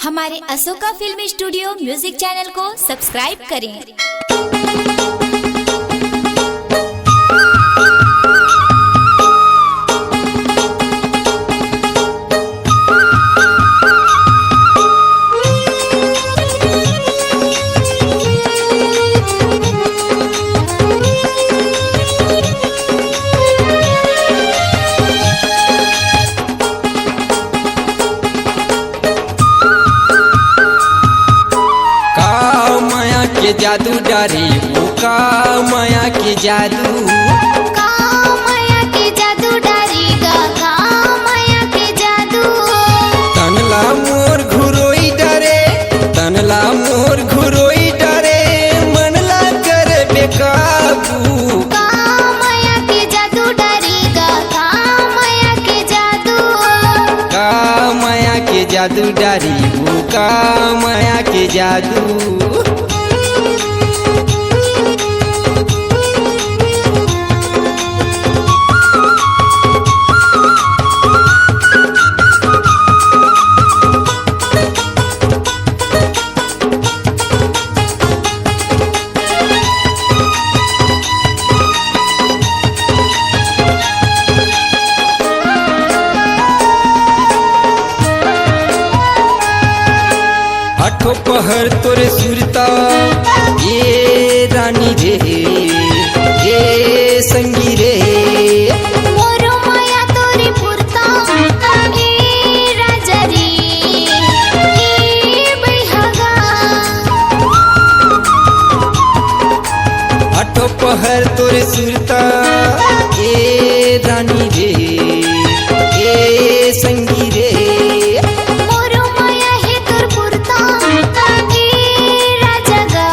हमारे Ashoka film studio music channel को subscribe करें। के जादू डारी का माया के जादू का माया के जादू डारी का माया के जादू तनला मोर घुरोई डरे तनला मोर घुरोई डरे मनला कर बेकाबू का माया के जादू डारी का माया के जादू का माया के जादू डारी का माया के जादू आठो पहर तोरे सुरता ये रानी रे ये संगी रे मोरो माया तोरी पुरता ए राजा रे ए बैहगा आठो पहर तोरे सुरता ये रानी रे ये संगी रे मोरो माया है तोर पुरता ए राजा गा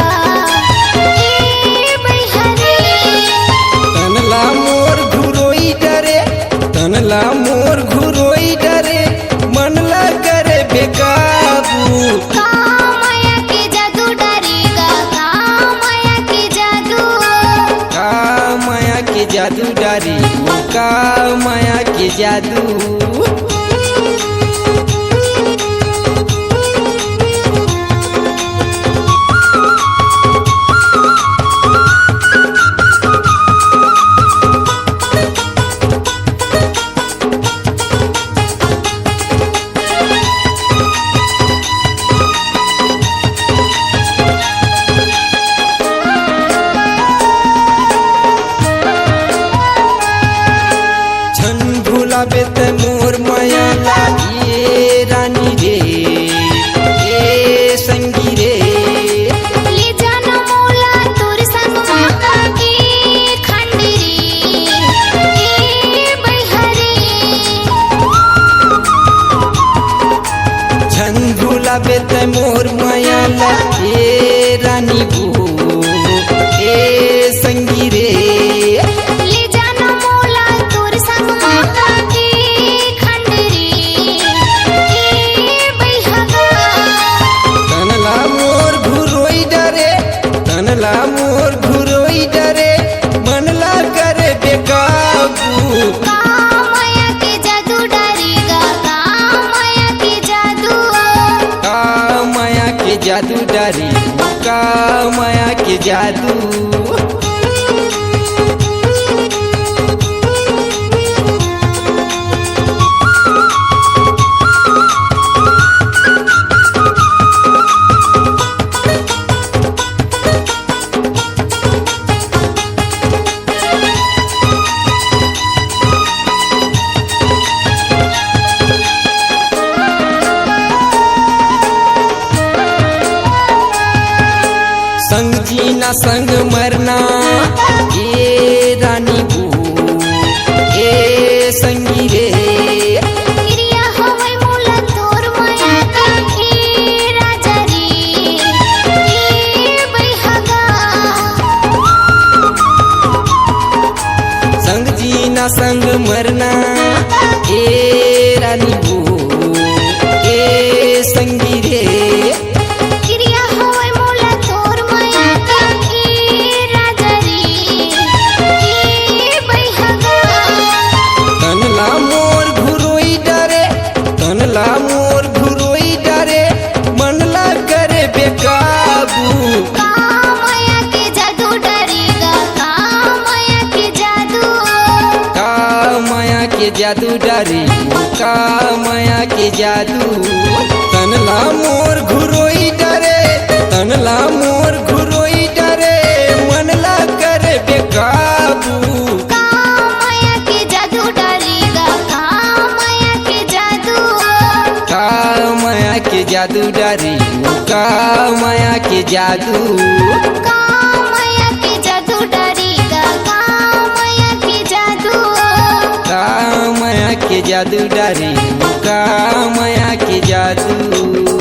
ए बैहरे तनला मोर घुरोई डरे तनला मोर घुरोई डरे मनला करे बेकाबू का माया के जादू डारेगा का माया के जादू का माया के जादू डारी का माया के जादू बेत मोर माया लागी रानी रे ए संगी रे ले जाना मोला तोर संग माता के खंडरी ए बैहरे झंझुला बेत मोर माया लागी रानी बू ए संगी रे ले जाना मोला तोर संग माता के खंडरी ए बैहगा तनला मोर घुरोई डरे तनला मोर घुरोई डरे मनला करे बेकाबू का माया के जादू डारेगा का माया के जादू का माया के जादू डारी का माया के जादू संग जीना संग मरना ये रानी बू ये संगी रे क्रिया होवे मोला तोर माया का ए राजा रे ए बैहगा संग जीना संग मरना ये रानी बू ये संगी रे क्रिया होवे मोला तोर माया का ए राजा रे ए बैहगा तनला मोर घुरोई डरे तनला मोर घुरोई डरे जादू डारी का माया के जादू तनला मोर घुरोई डरे तनला मोर घुरोई डरे मनला करे बेकाबू का माया के जादू डारेगा का माया के जादू का माया के जादू डारी का माया के जादू का माया के जादू डारेगा का माया के जादू का माया के जादू डारी का माया के जादू